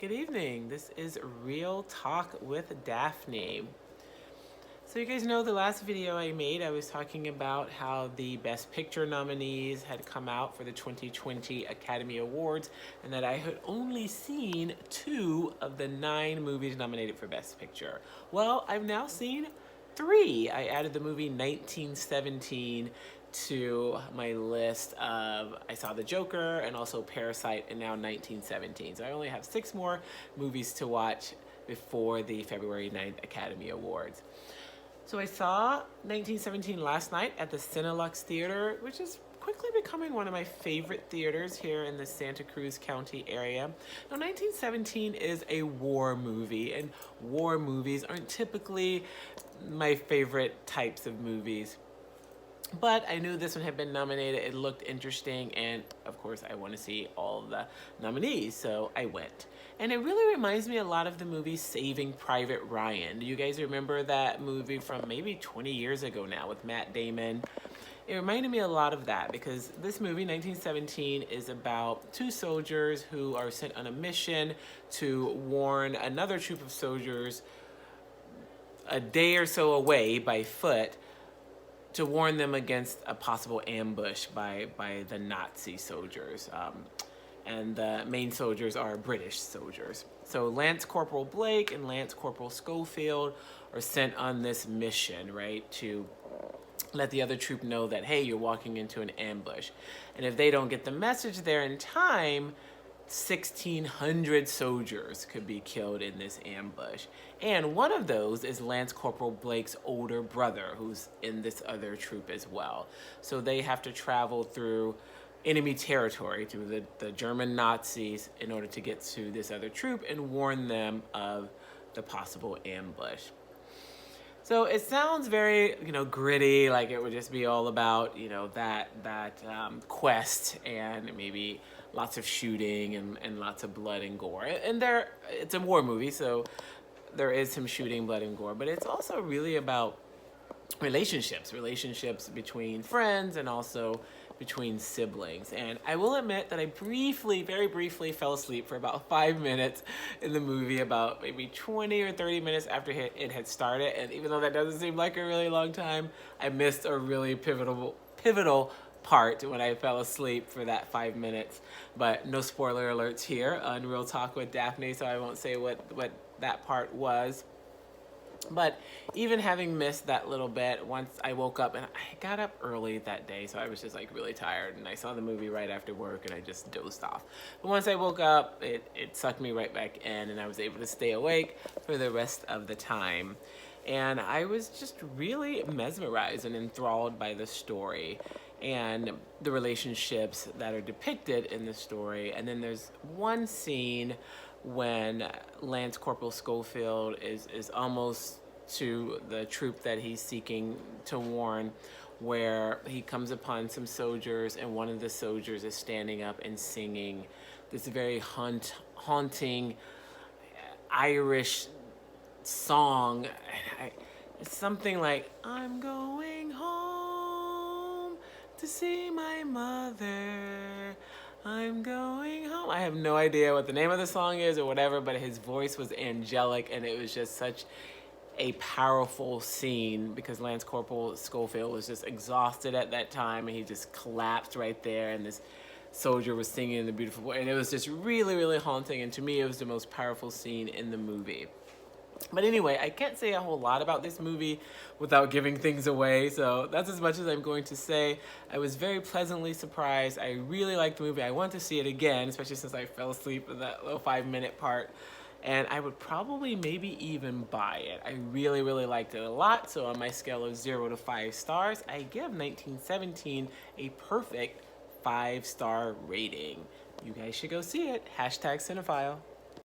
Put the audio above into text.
Good evening. This is Real Talk with Daphne. So you guys know the last video I made, I was talking about how the Best Picture nominees had come out for the 2020 Academy Awards and that I had only seen 2 of the 9 movies nominated for Best Picture. Well, I've now seen 3. I added the movie 1917 to my list of I saw The Joker and also Parasite and now 1917. So I only have 6 more movies to watch before the February 9th Academy Awards. So I saw 1917 last night at the Cinelux Theater, which is quickly becoming one of my favorite theaters here in the Santa Cruz County area. Now, 1917 is a war movie, and war movies aren't typically my favorite types of movies. But I knew this one had been nominated. It looked interesting, and of course, I want to see all of the nominees, so I went. And it really reminds me a lot of the movie Saving Private Ryan. Do you guys remember that movie from maybe 20 years ago now with Matt Damon? It reminded me a lot of that because this movie, 1917, is about 2 soldiers who are sent on a mission to warn another troop of soldiers a day or so away by foot to warn them against a possible ambush by the Nazi soldiers. And the main soldiers are British soldiers. So Lance Corporal Blake and Lance Corporal Schofield are sent on this mission, right, to let the other troop know that, hey, you're walking into an ambush. And if they don't get the message there in time, 1,600 soldiers could be killed in this ambush. And one of those is Lance Corporal Blake's older brother, who's in this other troop as well. So they have to travel through enemy territory, through the German Nazis, in order to get to this other troop and warn them of the possible ambush. So it sounds very, gritty, like it would just be all about, that quest and maybe lots of shooting and lots of blood and gore. And it's a war movie, so there is some shooting, blood, and gore, but it's also really about relationships between friends and also between siblings. And I will admit that I very briefly fell asleep for about 5 minutes in the movie, about maybe 20 or 30 minutes after it had started. And even though that doesn't seem like a really long time, I missed a really pivotal part when I fell asleep for that 5 minutes. But no spoiler alerts here on Real Talk with Daphne, so I won't say what that part was. But even having missed that little bit, once I woke up, and I got up early that day, so I was just like really tired, and I saw the movie right after work and I just dozed off. But once I woke up, it sucked me right back in, and I was able to stay awake for the rest of the time. And I was just really mesmerized and enthralled by the story and the relationships that are depicted in the story. And then there's one scene when Lance Corporal Schofield is almost to the troop that he's seeking to warn, where he comes upon some soldiers, and one of the soldiers is standing up and singing this very haunting Irish song. It's something like, I'm going home to see my mother, I'm going home. I have no idea what the name of the song is or whatever, but his voice was angelic, and it was just such a powerful scene because Lance Corporal Schofield was just exhausted at that time, and he just collapsed right there, and this soldier was singing in the beautiful voice, and it was just really, really haunting, and to me it was the most powerful scene in the movie. But anyway, I can't say a whole lot about this movie without giving things away, so that's as much as I'm going to say. I was very pleasantly surprised. I really liked the movie. I want to see it again, especially since I fell asleep in that little 5-minute part. And I would probably maybe even buy it. I really, really liked it a lot, so on my scale of 0 to 5 stars, I give 1917 a perfect 5-star rating. You guys should go see it. #Cinephile.